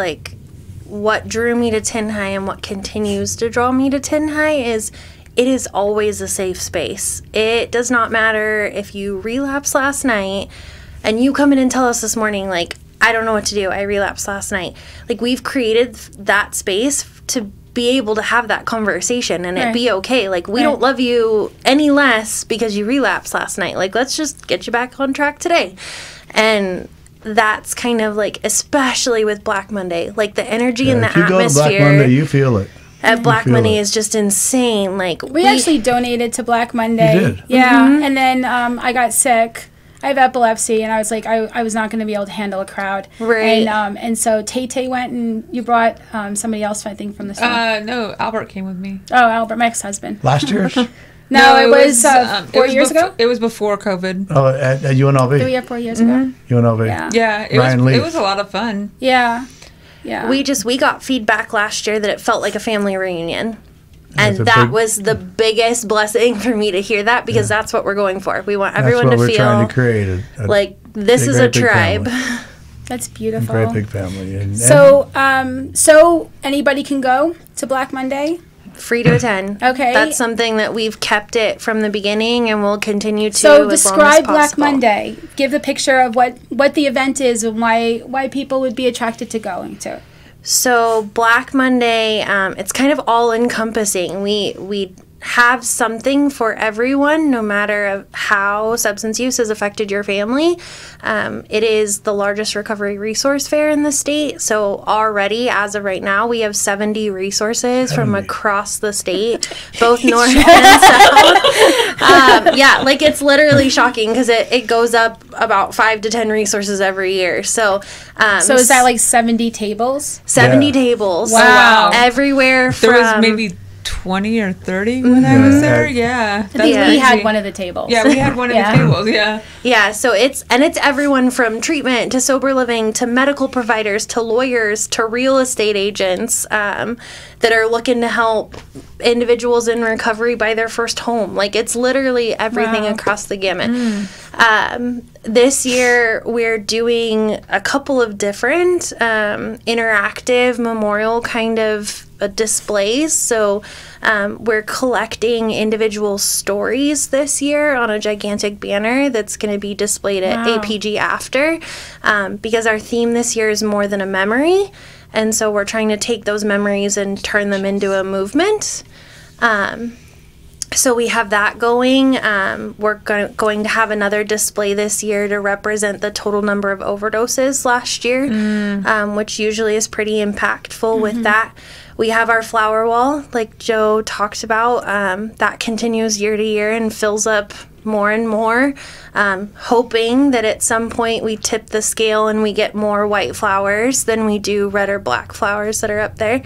what drew me to Tin High and what continues to draw me to Tin High is it is always a safe space. It does not matter if you relapsed last night and you come in and tell us this morning, I don't know what to do. I relapsed last night. We've created that space to be able to have that conversation and it be okay. We don't love you any less because you relapsed last night. Let's just get you back on track today. And that's kind of especially with Black Monday, the energy in the atmosphere. If you go to Black Monday, you feel it. At Black Monday is just insane. We actually donated to Black Monday. You did? Yeah, and then I got sick. I have epilepsy, and I was like, I was not going to be able to handle a crowd. Right. And so Tay went, and you brought somebody else, I think, from the store. No, Albert came with me. Oh, Albert, my ex-husband. Last year's? No, it was 4 years ago. It was before COVID. Oh, at UNLV? 3 or 4 years ago. UNLV. Yeah. It was a lot of fun. Yeah. Yeah. We got feedback last year that it felt like a family reunion. And that was the biggest blessing for me to hear that because that's what we're going for. We want everyone to feel we're trying to create this is a tribe. That's beautiful. A great big family. And so anybody can go to Black Monday? Free to attend. Okay. That's something that we've kept it from the beginning and we'll continue to. So describe Black Monday. Give a picture of what the event is and why people would be attracted to going to it. So Black Monday, it's kind of all encompassing. We have something for everyone, no matter how substance use has affected your family. It is the largest recovery resource fair in the state. So already, as of right now, we have 70 resources from across the state, both north and south. Yeah, like it's literally shocking because it goes up about 5 to 10 resources every year. So is that like 70 tables? 70 tables. Wow. Everywhere from... There was maybe 20 or 30 when I was there. Yeah. I think we had one of the tables. Yeah, we had one of the tables. Yeah. Yeah, so it's everyone from treatment to sober living to medical providers to lawyers to real estate agents that are looking to help individuals in recovery buy their first home. Like it's literally everything across the gamut. This year we're doing a couple of different interactive memorial kind of displays. So we're collecting individual stories this year on a gigantic banner that's going to be displayed at APG after, because our theme this year is more than a memory. And so we're trying to take those memories and turn them into a movement. So we have that going. We're going to have another display this year to represent the total number of overdoses last year, which usually is pretty impactful with that. We have our flower wall, like Joe talked about, that continues year to year and fills up more and more, hoping that at some point we tip the scale and we get more white flowers than we do red or black flowers that are up there.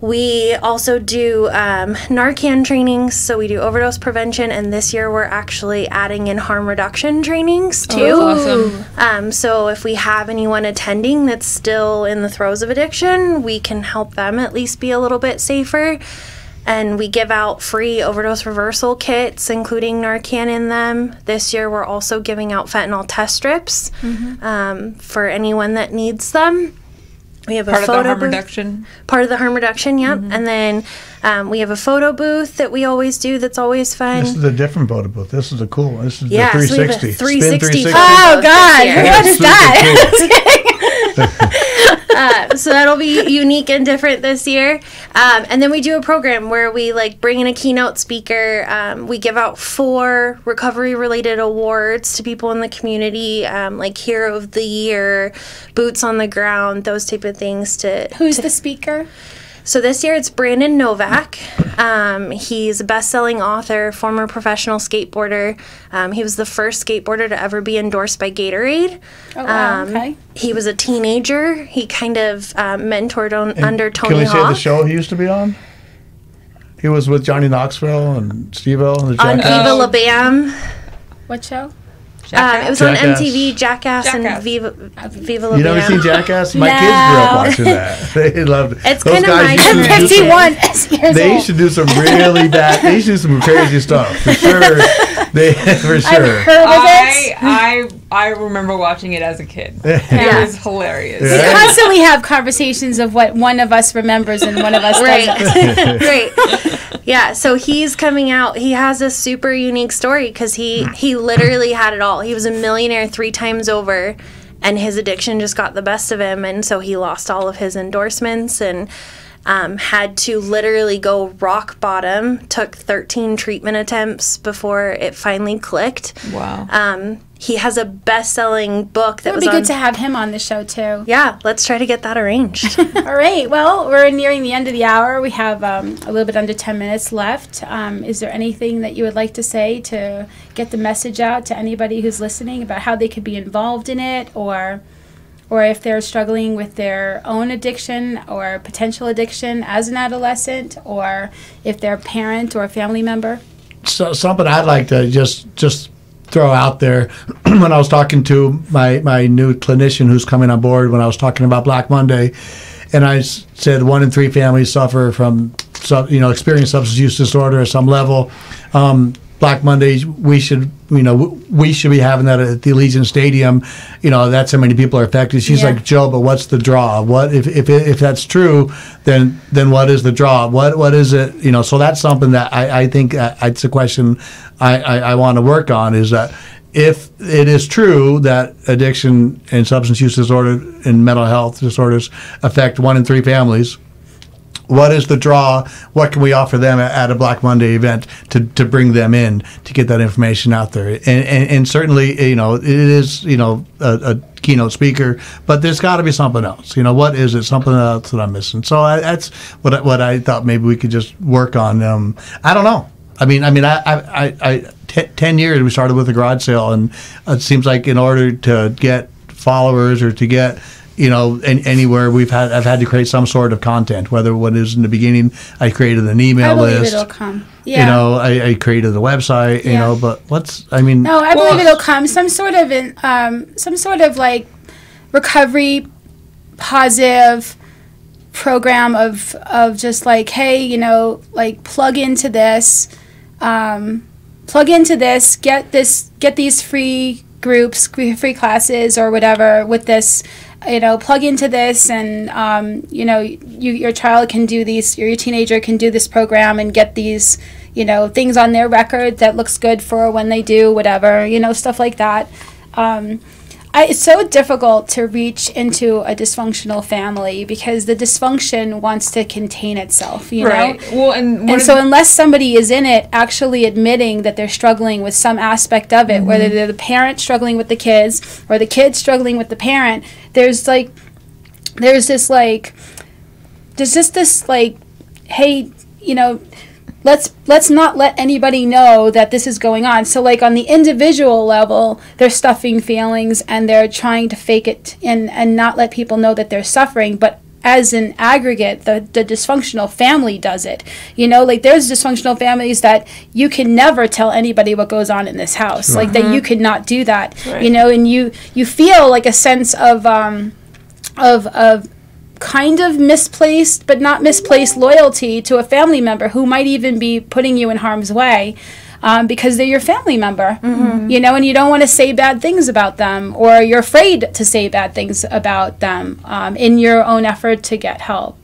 We also do Narcan trainings, so we do overdose prevention, and this year we're actually adding in harm reduction trainings too. Oh, awesome. So if we have anyone attending that's still in the throes of addiction, we can help them at least be a little bit safer. And we give out free overdose reversal kits, including Narcan in them. This year we're also giving out fentanyl test strips for anyone that needs them. We have part a photo of the harm booth. reduction. Part of the harm reduction, yep. And then we have a photo booth that we always do that's always fun. This is a different photo booth. This is the cool one. This is So the we have 360. a 360. Spin 360. Oh, God. Yeah. What is that? So that'll be unique and different this year. And then we do a program where we bring in a keynote speaker. We give out 4 recovery-related awards to people in the community, like Hero of the Year, Boots on the Ground, those type of things. Who's the speaker? So this year it's Brandon Novak. He's a best-selling author, former professional skateboarder. He was the first skateboarder to ever be endorsed by Gatorade. Oh, wow. Okay. He was a teenager. He kind of mentored under Tony Can we Hawk. say the show he used to be on? He was with Johnny Knoxville and Steve-O. And the On Jackass. Viva La Bam. What show? It was Jackass. on MTV, Jackass. And Jackass. Viva La You Bam. never seen Jackass? My kids grew up watching that. They loved it. It's Those kinda guys my used to do generation. some- 51 years They old. used to do some really bad. They used to do some crazy stuff for sure. For sure. I've heard of it. I remember watching it as a kid. Yeah. It was hilarious. We Yeah. constantly have conversations of what one of us remembers and one of us doesn't. Right. Yeah, so he's coming out. He has a super unique story because he literally had it all. He was a millionaire 3 times over, and his addiction just got the best of him, and so he lost all of his endorsements and had to literally go rock bottom. Took 13 treatment attempts before it finally clicked. Wow. He has a best-selling book that It would was be on... good to have him on the show, too. Yeah, let's try to get that arranged. All right. Well, we're nearing the end of the hour. We have a little bit under 10 minutes left. Is there anything that you would like to say to get the message out to anybody who's listening about how they could be involved in it, or if they're struggling with their own addiction or potential addiction as an adolescent, or if they're a parent or a family member? So something I'd like to just throw out there when I was talking to my new clinician who's coming on board, when I was talking about Black Monday, and I said 1 in 3 families suffer from experience substance use disorder at some level. Black Mondays, we should be having that at the Elysian Stadium. That's how many people are affected. She's like, Joe, but what's the draw? What if that's true? Then what is the draw? What is it? So that's something that I think it's a question I want to work on. Is that if it is true that addiction and substance use disorder and mental health disorders affect 1 in 3 families, what is the draw? What can we offer them at a Black Monday event to bring them in to get that information out there? And certainly, it is, a keynote speaker, but there's got to be something else. What is it? Something else that I'm missing. So that's what I thought maybe we could just work on. I don't know. I mean, 10 years we started with a garage sale, and it seems like in order to get followers or to get anywhere I've had to create some sort of content. Whether what is in the beginning, I created an email list. It'll come. Yeah. I created a website. But No, I believe it'll come. Some sort of like recovery, positive program of just like, hey, like plug into this, get these free groups, free classes or whatever with this. Plug into this, and your child can do these. Your teenager can do this program and get these, things on their record that looks good for when they do whatever, stuff like that. It's so difficult to reach into a dysfunctional family because the dysfunction wants to contain itself, right. know? Well, and so unless somebody is in it actually admitting that they're struggling with some aspect of it, whether they're the parent struggling with the kids or the kids struggling with the parent, there's just this hey, let's not let anybody know that this is going on. So like on the individual level, they're stuffing feelings and they're trying to fake it and not let people know that they're suffering. But as an aggregate, the dysfunctional family does it. Like there's dysfunctional families that you can never tell anybody what goes on in this house. Like that you could not do that. Right. And you feel like a sense of kind of misplaced, but not misplaced loyalty to a family member who might even be putting you in harm's way because they're your family member, and you don't want to say bad things about them, or you're afraid to say bad things about them in your own effort to get help,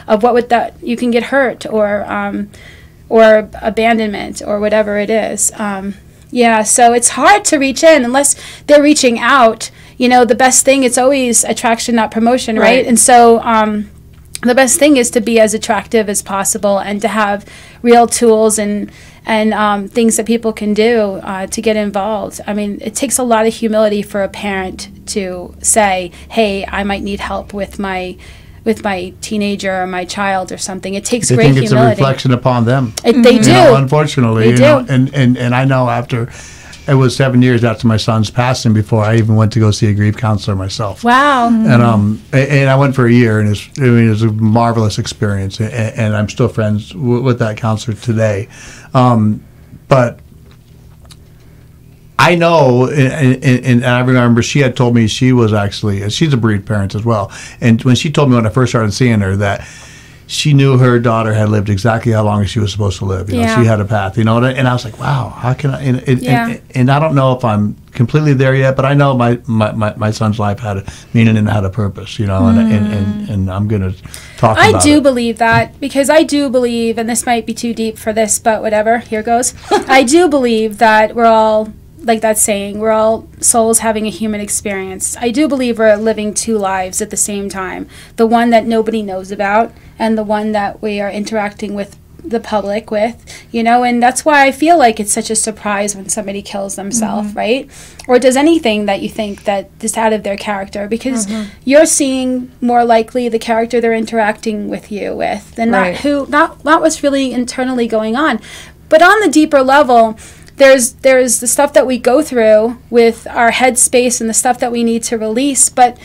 of what would that, you can get hurt or abandonment or whatever it is. So it's hard to reach in unless they're reaching out. The best thing, it's always attraction, not promotion, right? And so the best thing is to be as attractive as possible and to have real tools and things that people can do to get involved. I mean, it takes a lot of humility for a parent to say, hey, I might need help with my teenager or my child or something. It takes great humility. They think it's a reflection upon them. They do. Unfortunately. They do. And I know it was 7 years after my son's passing before I even went to go see a grief counselor myself. Wow. And I went for a year, and it was a marvelous experience. And I'm still friends with that counselor today. But I know, and I remember she had told me she's a bereaved parent as well. And when she told me when I first started seeing her that she knew her daughter had lived exactly how long as she was supposed to live. She had a path, and I was like, wow, how can I? And I don't know if I'm completely there yet, but I know my son's life had a meaning and had a purpose, and I'm going to talk about it. I do believe that, because I do believe, and this might be too deep for this, but whatever, here goes. I do believe that we're all, like that saying, we're all souls having a human experience. I do believe we're living 2 lives at the same time. The one that nobody knows about and the one that we are interacting with the public with, and that's why I feel like it's such a surprise when somebody kills themselves, right? Or does anything that you think that is out of their character, because you're seeing more likely the character they're interacting with you with than not what's really internally going on. But on the deeper level, there's the stuff that we go through with our headspace and the stuff that we need to release, but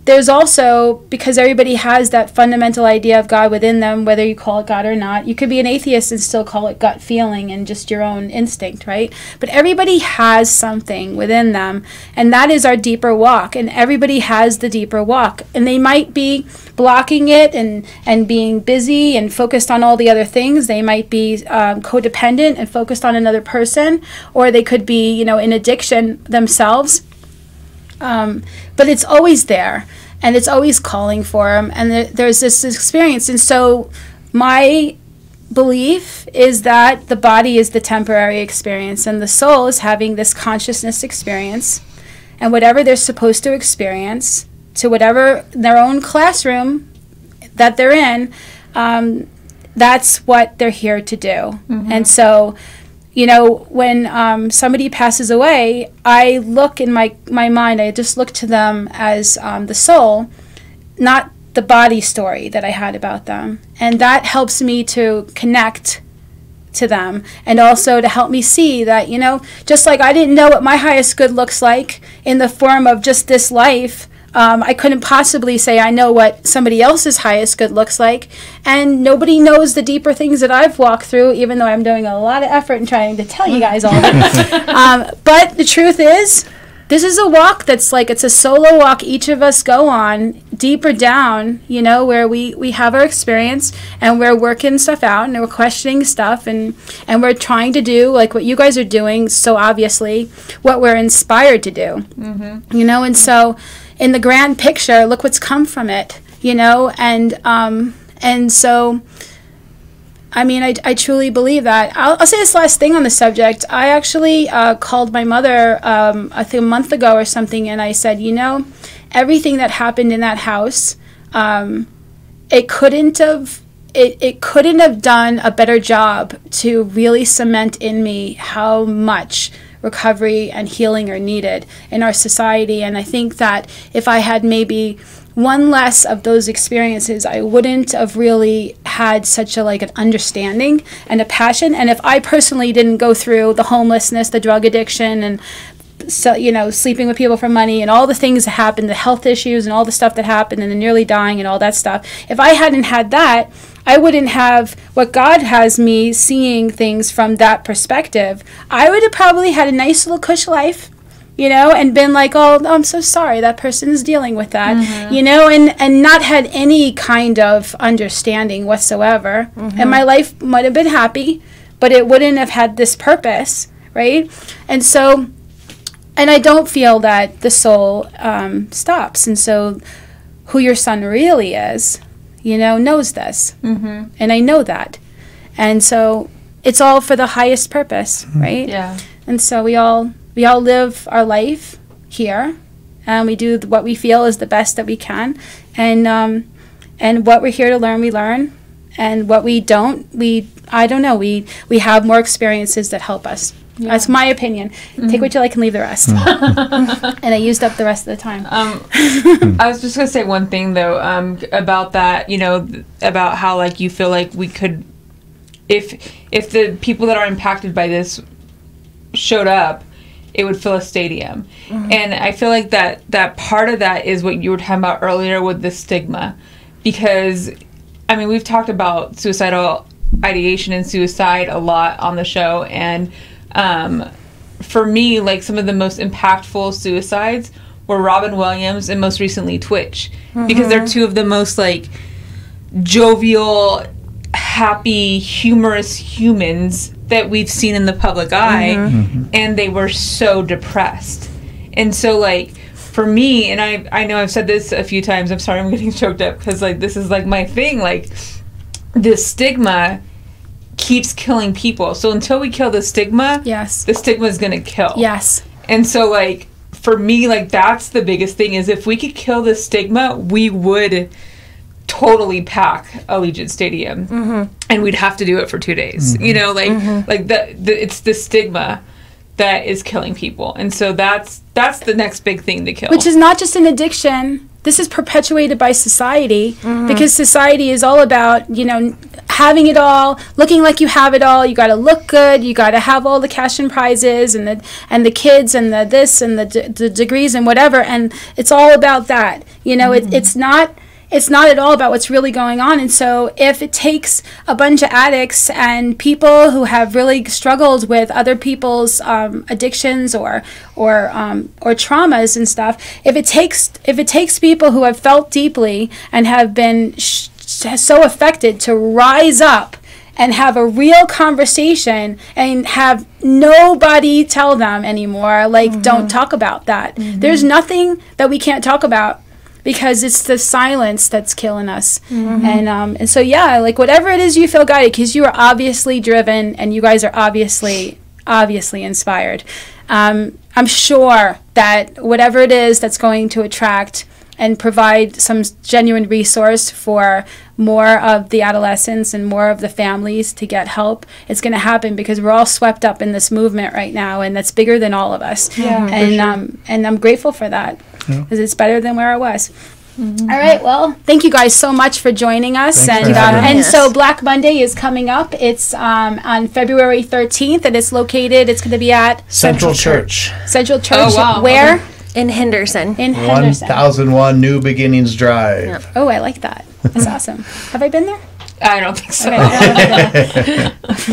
there's also, because everybody has that fundamental idea of God within them, whether you call it God or not. You could be an atheist and still call it gut feeling and just your own instinct, right? But everybody has something within them, and that is our deeper walk, and everybody has the deeper walk. And they might be blocking it and being busy and focused on all the other things. They might be codependent and focused on another person, or they could be, in addiction themselves. But it's always there, and it's always calling for them, and there's this experience. And so my belief is that the body is the temporary experience and the soul is having this consciousness experience, and whatever they're supposed to experience to whatever their own classroom that they're in, that's what they're here to do. And so, you know, when somebody passes away, I look in my mind, I just look to them as the soul, not the body story that I had about them. And that helps me to connect to them, and also to help me see that, you know, just like I didn't know what my highest good looks like in the form of just this life, I couldn't possibly say I know what somebody else's highest good looks like, and nobody knows the deeper things that I've walked through, even though I'm doing a lot of effort in trying to tell you guys all of it. But the truth is, this is a walk that's like, it's a solo walk each of us go on deeper down, you know, where we have our experience and we're working stuff out and we're questioning stuff, and we're trying to do like what you guys are doing, so obviously what we're inspired to do. You know, and so in the grand picture, look what's come from it, you know, and so I mean, I truly believe that. I'll say this last thing on the subject. I actually called my mother, I think a month ago or something, and I said, you know, everything that happened in that house, it couldn't have done a better job to really cement in me how much recovery and healing are needed in our society. And I think that if I had maybe one less of those experiences, I wouldn't have really had such a like an understanding and a passion. And if I personally didn't go through the homelessness, the drug addiction, and so, you know, sleeping with people for money and all the things that happened, the health issues and all the stuff that happened and the nearly dying and all that stuff, if I hadn't had that, I wouldn't have what God has me seeing things from that perspective. I would have probably had a nice little cush life, you know, and been like, oh, I'm so sorry that person is dealing with that, you know, and not had any kind of understanding whatsoever. And my life might have been happy, but it wouldn't have had this purpose, right? And so, and I don't feel that the soul stops. And so who your son really is, you know, knows this. And I know that. And so it's all for the highest purpose, right? Yeah. And so we all live our life here, and we do what we feel is the best that we can, and what we're here to learn, we learn, and what we don't, I don't know, we have more experiences that help us. That's my opinion. Take what you like and leave the rest. And I used up the rest of the time. I was just going to say one thing, though, about that, you know, about how, like, you feel like we could, if the people that are impacted by this showed up, it would fill a stadium. And I feel like that part of that is what you were talking about earlier with the stigma. Because, I mean, we've talked about suicidal ideation and suicide a lot on the show, and for me, like, some of the most impactful suicides were Robin Williams and most recently Twitch, because they're two of the most, like, jovial, happy, humorous humans that we've seen in the public eye, and they were so depressed. And so, like, for me, and I know I've said this a few times, I'm sorry I'm getting choked up, because, like, this is, like, my thing, like, this stigma keeps killing people. So until we kill the stigma, the stigma is going to kill. And so, like, for me, like, that's the biggest thing, is if we could kill the stigma, we would totally pack Allegiant Stadium, and we'd have to do it for 2 days. You know, like, it's the stigma that is killing people, and so that's the next big thing to kill. Which is not just an addiction. This is perpetuated by society, because society is all about, you know, having it all, looking like you have it all. You got to look good. You got to have all the cash and prizes, and the kids, and the this, and the degrees, and whatever. And it's all about that. You know, it's not at all about what's really going on. And so if it takes a bunch of addicts and people who have really struggled with other people's addictions or traumas and stuff, if it takes people who have felt deeply and have been so affected to rise up and have a real conversation and have nobody tell them anymore, like, don't talk about that. There's nothing that we can't talk about. because it's the silence that's killing us. And so, yeah, like whatever it is you feel guided, because you are obviously driven and you guys are obviously inspired. I'm sure that whatever it is that's going to attract and provide some genuine resource for more of the adolescents and more of the families to get help, it's going to happen, because we're all swept up in this movement right now, and that's bigger than all of us. And I'm grateful for that, because it's better than where I was. All right, well, thank you guys so much for joining us. Thanks for having And us. so Black Monday is coming up. It's on February 13th, and it's going to be at Central Church. Central Church. Oh, wow. Where? Okay. In Henderson. In Henderson. 1001 New Beginnings Drive. Oh, I like that. That's awesome. Have I been there? I don't think so.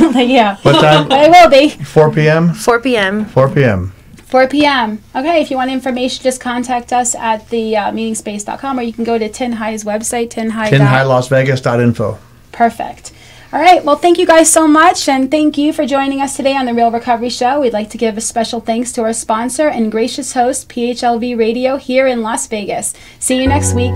Okay. Yeah. What time? I will be. 4 p.m.? 4 p.m. 4 p.m. 4 p.m. Okay, if you want information, just contact us at the meetingspace.com, or you can go to Tin High's website, TinHighLasVegas.info. Perfect. All right, well, thank you guys so much, and thank you for joining us today on The Real Recovery Show. We'd like to give a special thanks to our sponsor and gracious host, PHLV Radio, here in Las Vegas. See you next week.